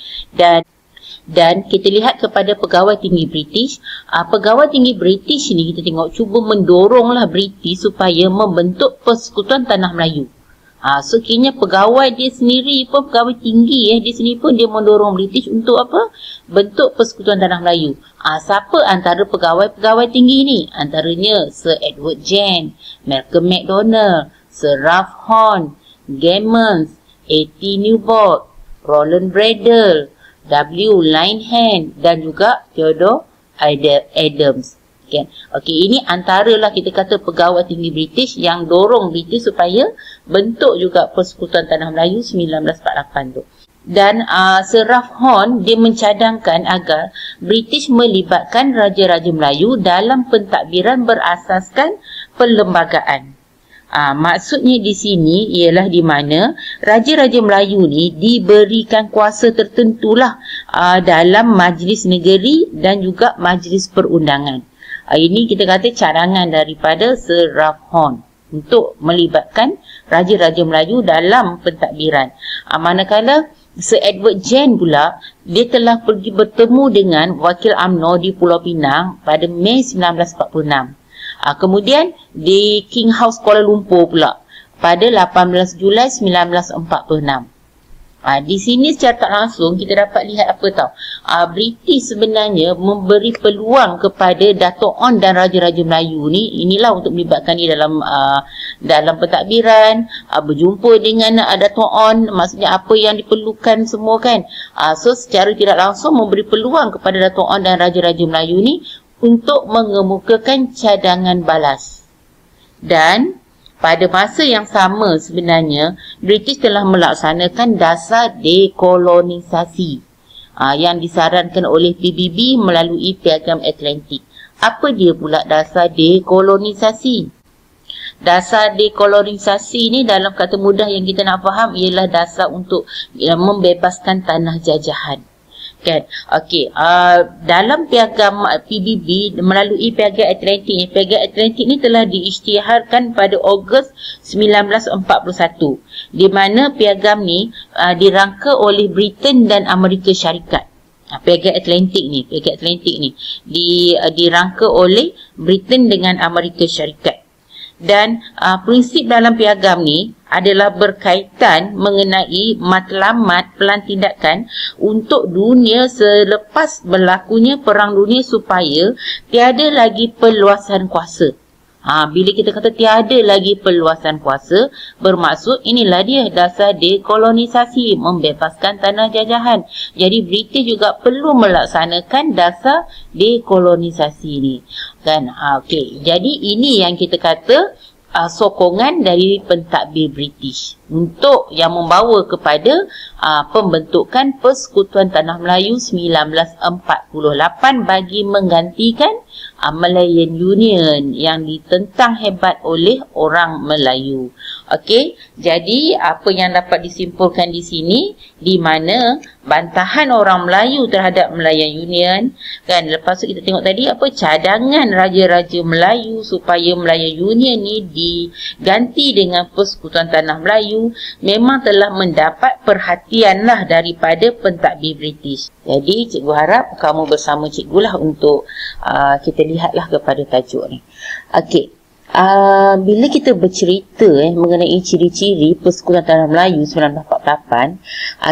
Speaker 1: Dan kita lihat kepada pegawai tinggi British, pegawai tinggi British ni kita tengok cuba mendoronglah British supaya membentuk persekutuan tanah Melayu. So kiranya pegawai dia sendiri pun, pegawai tinggi dia sendiri pun dia mendorong British untuk apa? Bentuk persekutuan tanah Melayu. Siapa antara pegawai-pegawai tinggi ni? Antaranya Sir Edward Gen, Malcolm MacDonald, Sir Ralph Horn, Gammons, A.T. Newport, Roland Bradle, W. Linehan dan juga Theodore Adams. Okey, ini antaralah kita kata pegawai tinggi British yang dorong British supaya bentuk juga Persekutuan Tanah Melayu 1948 tu. Dan Sir Ralph Horn dia mencadangkan agar British melibatkan Raja-Raja Melayu dalam pentadbiran berasaskan perlembagaan. Maksudnya di sini ialah di mana Raja-Raja Melayu ni diberikan kuasa tertentulah dalam majlis negeri dan juga majlis perundangan. Ini kita kata cadangan daripada Sir Ralph Horn untuk melibatkan Raja-Raja Melayu dalam pentadbiran. Manakala Sir Edward Gen pula, dia telah pergi bertemu dengan Wakil UMNO di Pulau Pinang pada Mei 1946. Kemudian di King House Kuala Lumpur pula pada 18 Julai 1946. Di sini secara tak langsung kita dapat lihat apa tau. British sebenarnya memberi peluang kepada Dato' On dan Raja-Raja Melayu ni, inilah untuk melibatkan dia dalam pentadbiran, berjumpa dengan Dato' On, maksudnya apa yang diperlukan semua kan. So secara tidak langsung memberi peluang kepada Dato' On dan Raja-Raja Melayu ni untuk mengemukakan cadangan balas. Dan pada masa yang sama sebenarnya, British telah melaksanakan dasar dekolonisasi yang disarankan oleh PBB melalui Piagam Atlantik. Apa dia pula dasar dekolonisasi? Dasar dekolonisasi ni dalam kata mudah yang kita nak faham ialah dasar untuk membebaskan tanah jajahan. Kan? Okey, dalam piagam PBB melalui Piagam Atlantik ni, Piagam Atlantik ni telah diisytiharkan pada Ogos 1941, di mana piagam ni dirangka oleh Britain dan Amerika Syarikat. Piagam Atlantik ni dirangka oleh Britain dengan Amerika Syarikat. Dan prinsip dalam piagam ni adalah berkaitan mengenai matlamat pelantidakan untuk dunia selepas berlakunya Perang Dunia supaya tiada lagi perluasan kuasa. Bila kita kata tiada lagi perluasan kuasa, bermaksud inilah dia dasar dekolonisasi, membebaskan tanah jajahan. Jadi British juga perlu melaksanakan dasar dekolonisasi ni. Kan? Okey. Jadi ini yang kita kata sokongan dari pentadbir British untuk yang membawa kepada pembentukan Persekutuan Tanah Melayu 1948 bagi menggantikan Malayan Union yang ditentang hebat oleh orang Melayu. Okey, jadi apa yang dapat disimpulkan di sini, di mana bantahan orang Melayu terhadap Malayan Union, kan, lepas tu kita tengok tadi apa cadangan Raja-Raja Melayu supaya Malayan Union ni diganti dengan Persekutuan Tanah Melayu memang telah mendapat perhatian lah daripada pentadbir British. Jadi cikgu harap kamu bersama cikgu lah untuk kita lihatlah kepada tajuk ni. Okey. Bila kita bercerita mengenai ciri-ciri Persekutuan Tanah Melayu 1948,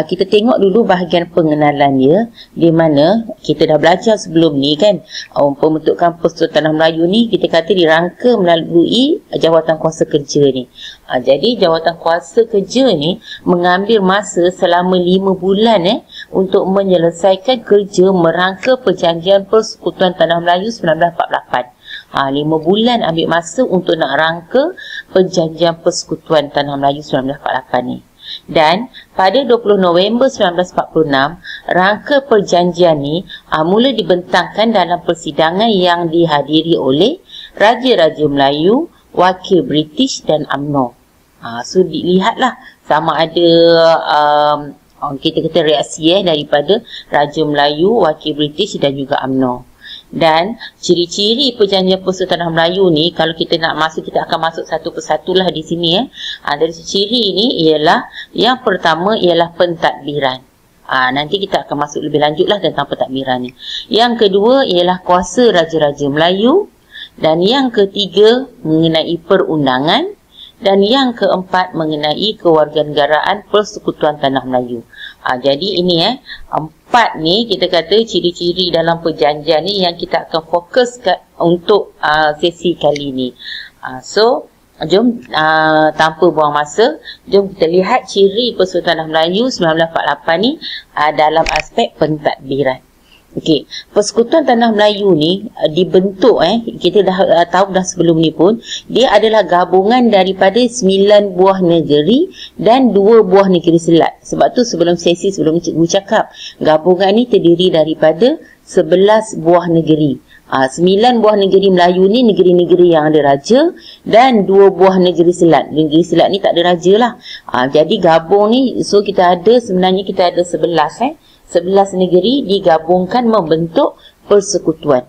Speaker 1: kita tengok dulu bahagian pengenalan dia, di mana kita dah belajar sebelum ni kan, pembentukan Persekutuan Tanah Melayu ni kita kata dirangka melalui Jawatan Kuasa Kerja ni. Jadi Jawatan Kuasa Kerja ni mengambil masa selama 5 bulan untuk menyelesaikan kerja merangka Perjanjian Persekutuan Tanah Melayu 1948. 5 bulan ambil masa untuk nak rangka Perjanjian Persekutuan Tanah Melayu 1948 ni. Dan pada 20 November 1946, rangka perjanjian ni mula dibentangkan dalam persidangan yang dihadiri oleh Raja-Raja Melayu, Wakil British dan UMNO. So dilihatlah sama ada kita kata reaksi daripada Raja Melayu, Wakil British dan juga UMNO. Dan ciri-ciri perjanjian Persultanan Melayu ni, kalau kita nak masuk, kita akan masuk satu persatu lah di sini. Dari ciri ni ialah, yang pertama ialah pentadbiran. Nanti kita akan masuk lebih lanjut lah tentang pentadbiran ni. Yang kedua ialah kuasa Raja-Raja Melayu. Dan yang ketiga mengenai perundangan. Dan yang keempat mengenai kewarganegaraan Persekutuan Tanah Melayu. Jadi ini empat ni kita kata ciri-ciri dalam perjanjian ni yang kita akan fokus untuk sesi kali ni. So jom tanpa buang masa, jom kita lihat ciri Persekutuan Tanah Melayu 1948 ni dalam aspek pentadbiran. Okey, Persekutuan Tanah Melayu ni dibentuk kita dah tahu dah sebelum ni pun, dia adalah gabungan daripada 9 buah negeri dan 2 buah negeri selat. Sebab tu sebelum ni cikgu cakap, gabungan ni terdiri daripada 11 buah negeri. 9 buah negeri Melayu ni negeri-negeri yang ada raja dan 2 buah negeri selat. Negeri selat ni tak ada raja lah. Jadi gabung ni, so sebenarnya kita ada 11 negeri digabungkan membentuk persekutuan.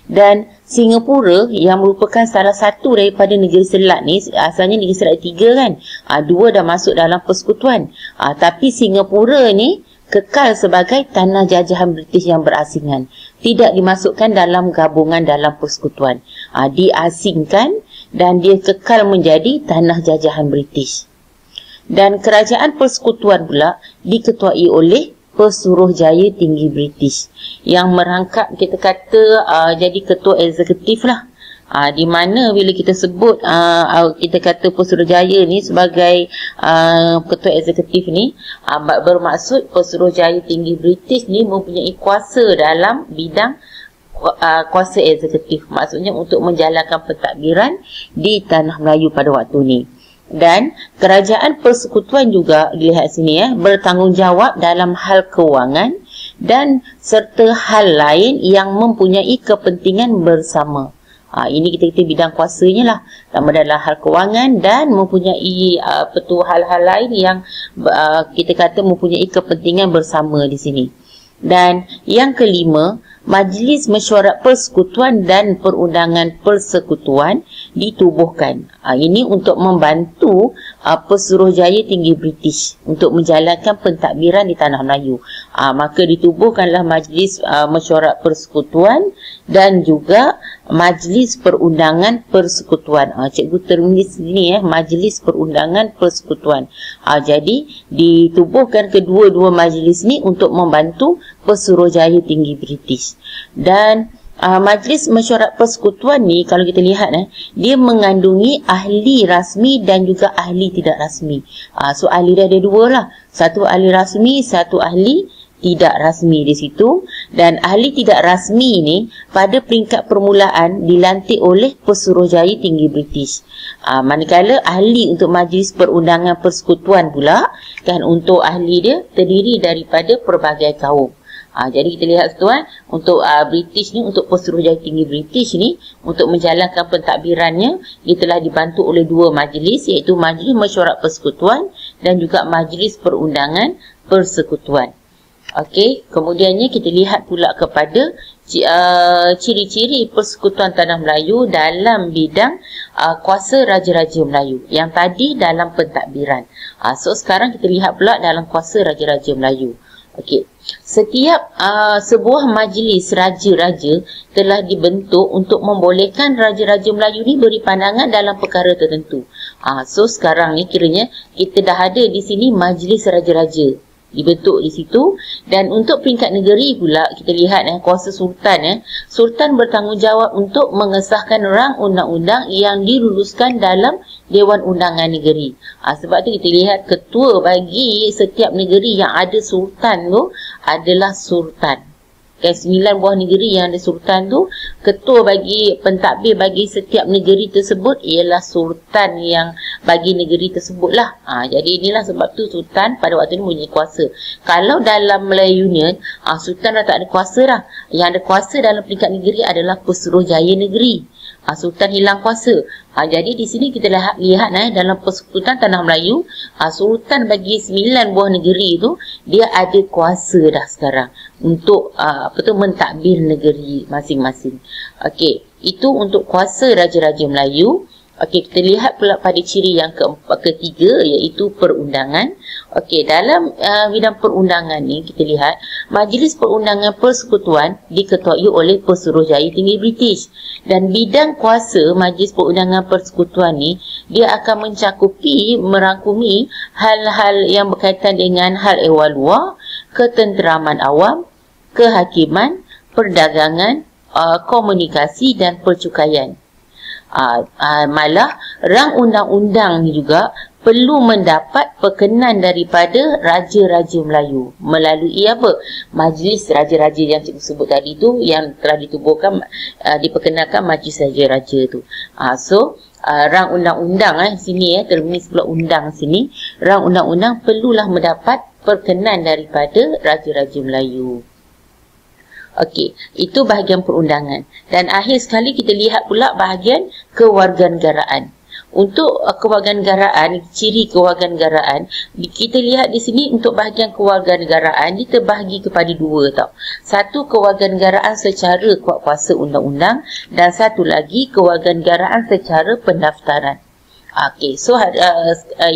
Speaker 1: Dan Singapura yang merupakan salah satu daripada negeri selat ni, asalnya negeri selat 3 kan, 2 dah masuk dalam persekutuan. Tapi Singapura ni kekal sebagai tanah jajahan British yang berasingan, tidak dimasukkan dalam gabungan dalam persekutuan. Diasingkan dan dia kekal menjadi tanah jajahan British. Dan kerajaan persekutuan pula diketuai oleh Pesuruhjaya Tinggi British yang merangkap, kita kata jadi ketua eksekutif lah. Di mana bila kita sebut kita kata Pesuruhjaya ni sebagai ketua eksekutif ni, bermaksud Pesuruhjaya Tinggi British ni mempunyai kuasa dalam bidang kuasa eksekutif, maksudnya untuk menjalankan pentadbiran di Tanah Melayu pada waktu ni. Dan kerajaan persekutuan juga dilihat sini bertanggungjawab dalam hal kewangan dan serta hal lain yang mempunyai kepentingan bersama. Ini kita bidang kuasanya lah, sama dalam hal kewangan dan mempunyai hal-hal lain yang kita kata mempunyai kepentingan bersama di sini. Dan yang kelima, Majlis Mesyuarat Persekutuan dan Perundangan Persekutuan ditubuhkan. Ini untuk membantu Pesuruhjaya Tinggi British untuk menjalankan pentadbiran di Tanah Melayu. Maka ditubuhkanlah Majlis Mesyuarat Persekutuan dan juga Majlis Perundangan Persekutuan. Cikgu tertulis sini Majlis Perundangan Persekutuan. Jadi ditubuhkan kedua-dua majlis ni untuk membantu Pesuruhjaya Tinggi British. Dan Majlis Mesyuarat Persekutuan ni kalau kita lihat dia mengandungi ahli rasmi dan juga ahli tidak rasmi. So ahli dia ada 2 lah. Satu ahli rasmi, satu ahli tidak rasmi di situ. Dan ahli tidak rasmi ni pada peringkat permulaan dilantik oleh Pesuruhjaya Tinggi British. Manakala ahli untuk Majlis Perundangan Persekutuan pula kan, untuk ahli dia terdiri daripada pelbagai kaum. Jadi kita lihat tu untuk British ni, untuk Pesuruhjaya Tinggi British ni, untuk menjalankan pentadbirannya, dia telah dibantu oleh 2 majlis, iaitu Majlis Mesyuarat Persekutuan dan juga Majlis Perundangan Persekutuan. Okey, kemudiannya kita lihat pula kepada ciri-ciri Persekutuan Tanah Melayu dalam bidang kuasa Raja-Raja Melayu. Yang tadi dalam pentadbiran. So sekarang kita lihat pula dalam kuasa Raja-Raja Melayu. Okey, setiap sebuah majlis raja-raja telah dibentuk untuk membolehkan Raja-Raja Melayu ni beri pandangan dalam perkara tertentu. So sekarang ni kiranya kita dah ada di sini majlis raja-raja dibentuk di situ. Dan untuk peringkat negeri pula kita lihat kuasa sultan sultan bertanggungjawab untuk mengesahkan rang undang-undang yang diluluskan dalam Dewan Undangan Negeri. Sebab tu kita lihat ketua bagi setiap negeri yang ada sultan tu adalah sultan. 9 buah negeri yang ada sultan tu, ketua bagi pentadbir bagi setiap negeri tersebut ialah sultan yang bagi negeri tersebutlah. Jadi inilah sebab tu Sultan pada waktu ni mempunyai kuasa. Kalau dalam Melayu Union, Sultan dah tak ada kuasa dah. Yang ada kuasa dalam peringkat negeri adalah Pesuruhjaya Negeri. Sultan hilang kuasa. Jadi di sini kita lihat dalam Persekutuan Tanah Melayu, Sultan bagi 9 buah negeri itu, dia ada kuasa dah sekarang untuk mentadbir negeri masing-masing. Okey, itu untuk kuasa Raja-Raja Melayu. Okey, kita lihat pula pada ciri yang ketiga, iaitu perundangan. Okey, dalam bidang perundangan ni kita lihat Majlis Perundangan Persekutuan diketuai oleh Pesuruhjaya Tinggi British, dan bidang kuasa Majlis Perundangan Persekutuan ni dia akan mencakupi, merangkumi hal-hal yang berkaitan dengan hal ehwal luar, ketenteraman awam, kehakiman, perdagangan, komunikasi dan percukaian. Malah rang undang-undang ni juga perlu mendapat perkenan daripada Raja-Raja Melayu melalui apa? Majlis Raja-Raja yang cikgu sebut tadi tu, yang telah ditubuhkan, diperkenalkan Majlis Raja-Raja tu. Rang undang-undang sini terminis pula undang sini, rang undang-undang perlulah mendapat perkenan daripada Raja-Raja Melayu. Okey, itu bahagian perundangan. Dan akhir sekali kita lihat pula bahagian kewarganegaraan. Untuk kewarganegaraan, ciri kewarganegaraan, kita lihat di sini untuk bahagian kewarganegaraan dia terbahagi kepada dua tau. Satu, kewarganegaraan secara kuasa undang-undang, dan satu lagi kewarganegaraan secara pendaftaran. Okey,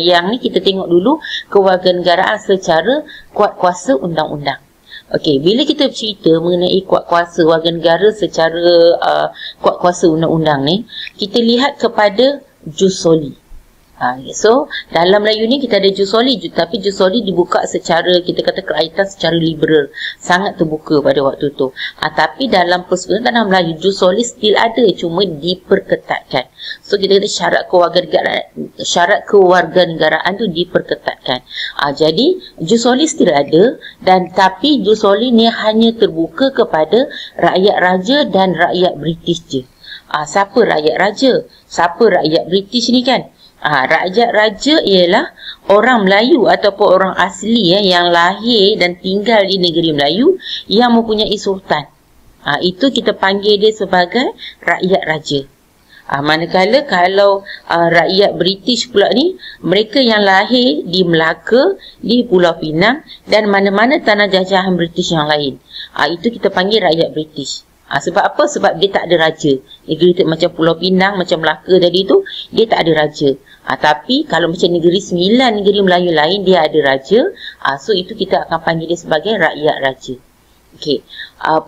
Speaker 1: yang ni kita tengok dulu kewarganegaraan secara kuasa undang-undang. Okey, bila kita bercerita mengenai kuat kuasa warga negara secara kuat kuasa undang-undang ni, kita lihat kepada jus soli. Dalam Melayu ni kita ada jus soli, tapi jus soli dibuka secara, kita kata keraitan secara liberal, sangat terbuka pada waktu tu. Tapi dalam Persekutuan Tanah Melayu, jus soli still ada, cuma diperketatkan. So kita kata syarat kewarganegaraan tu diperketatkan. Jadi jus soli still ada, dan tapi jus soli ni hanya terbuka kepada rakyat raja dan rakyat British je. Siapa rakyat raja? Siapa rakyat British ni kan? Rakyat raja ialah orang Melayu ataupun orang asli yang lahir dan tinggal di negeri Melayu yang mempunyai sultan. Itu kita panggil dia sebagai rakyat raja. Manakala kalau rakyat British pula ni, mereka yang lahir di Melaka, di Pulau Pinang dan mana-mana tanah jajahan British yang lain. Itu kita panggil rakyat British. Sebab apa? Sebab dia tak ada raja. Negeri macam Pulau Pinang, macam Melaka tadi tu, dia tak ada raja. Tapi kalau macam negeri 9 negeri Melayu lain, dia ada raja. So itu kita akan panggil dia sebagai rakyat raja. Okey.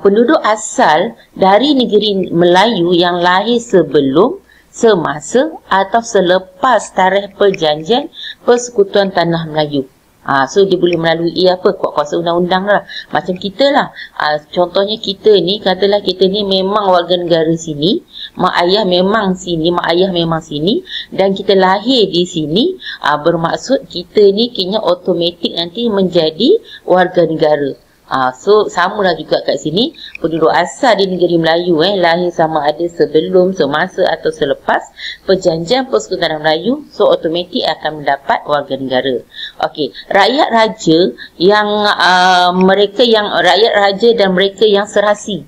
Speaker 1: Penduduk asal dari negeri Melayu yang lahir sebelum, semasa atau selepas tarikh perjanjian Persekutuan Tanah Melayu. So dia boleh melalui kuat kuasa undang-undang lah. Macam kita lah. Contohnya kita ni, katalah kita ni memang warga negara sini, mak ayah memang sini, dan kita lahir di sini, bermaksud kita ni kena automatik nanti menjadi warga negara. So samalah juga kat sini, penduduk asal di negeri Melayu lahir sama ada sebelum, semasa atau selepas perjanjian Persekutuan Tanah Melayu, so automatik akan mendapat warga negara. Okey, rakyat raja yang rakyat raja dan mereka yang serasi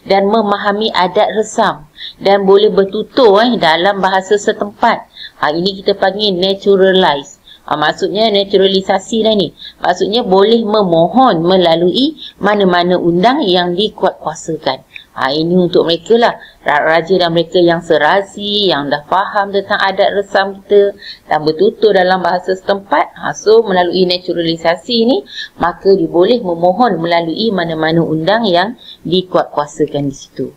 Speaker 1: dan memahami adat resam dan boleh bertutur dalam bahasa setempat. Ini kita panggil naturalize. Maksudnya naturalisasi dah ni. Maksudnya boleh memohon melalui mana-mana undang yang dikuatkuasakan. Ini untuk mereka lah. Raja dan mereka yang serasi, yang dah faham tentang adat resam kita dan bertutur dalam bahasa setempat. So melalui naturalisasi ni, maka dia boleh memohon melalui mana-mana undang yang dikuatkuasakan di situ.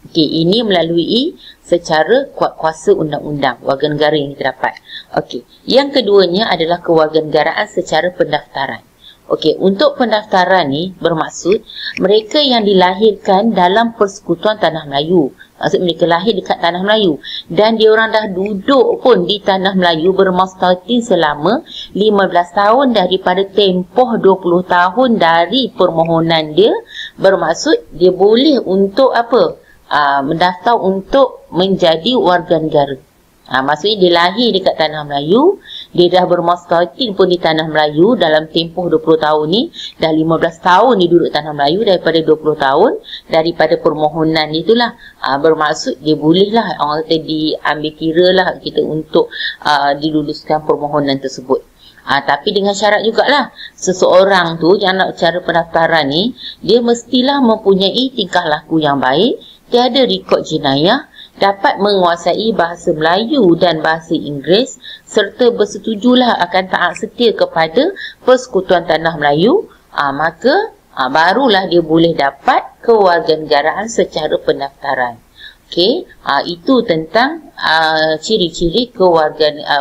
Speaker 1: Okey, ini melalui secara kuat kuasa undang-undang warga negara yang kita dapat. Okey, yang keduanya adalah kewarganegaraan secara pendaftaran. Okey, untuk pendaftaran ni bermaksud mereka yang dilahirkan dalam Persekutuan Tanah Melayu. Maksud mereka lahir dekat Tanah Melayu dan diorang dah duduk pun di Tanah Melayu bermustautin selama 15 tahun daripada tempoh 20 tahun dari permohonan dia. Bermaksud dia boleh untuk mendaftar untuk menjadi warga negara. Maksudnya dia lahir dekat tanah Melayu, dia dah bermaskauting pun di tanah Melayu dalam tempoh 20 tahun ni, dah 15 tahun dia duduk tanah Melayu daripada 20 tahun, daripada permohonan itulah. Bermaksud dia bolehlah, orang kata diambil kira lah kita untuk diluluskan permohonan tersebut. Tapi dengan syarat jugalah, seseorang tu yang nak cara pendaftaran ni, dia mestilah mempunyai tingkah laku yang baik, tiada rekod jenayah, dapat menguasai bahasa Melayu dan bahasa Inggeris, serta bersetujulah akan taat setia kepada Persekutuan Tanah Melayu, maka barulah dia boleh dapat kewarganegaraan secara pendaftaran. Okey, itu tentang ciri-ciri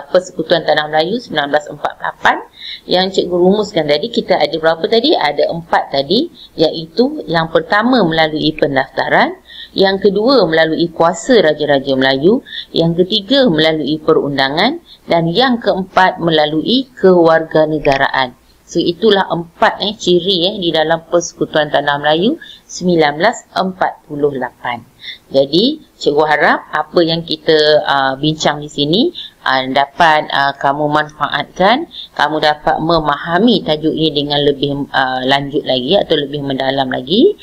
Speaker 1: Persekutuan Tanah Melayu 1948 yang cikgu rumuskan tadi. Kita ada berapa tadi? Ada 4 tadi, iaitu yang pertama melalui pendaftaran, yang kedua melalui kuasa Raja-Raja Melayu, yang ketiga melalui perundangan, dan yang keempat melalui kewarganegaraan. So itulah 4 ciri di dalam Persekutuan Tanah Melayu 1948. Jadi cikgu harap apa yang kita bincang di sini dapat kamu manfaatkan, kamu dapat memahami tajuk ini dengan lebih lanjut lagi atau lebih mendalam lagi.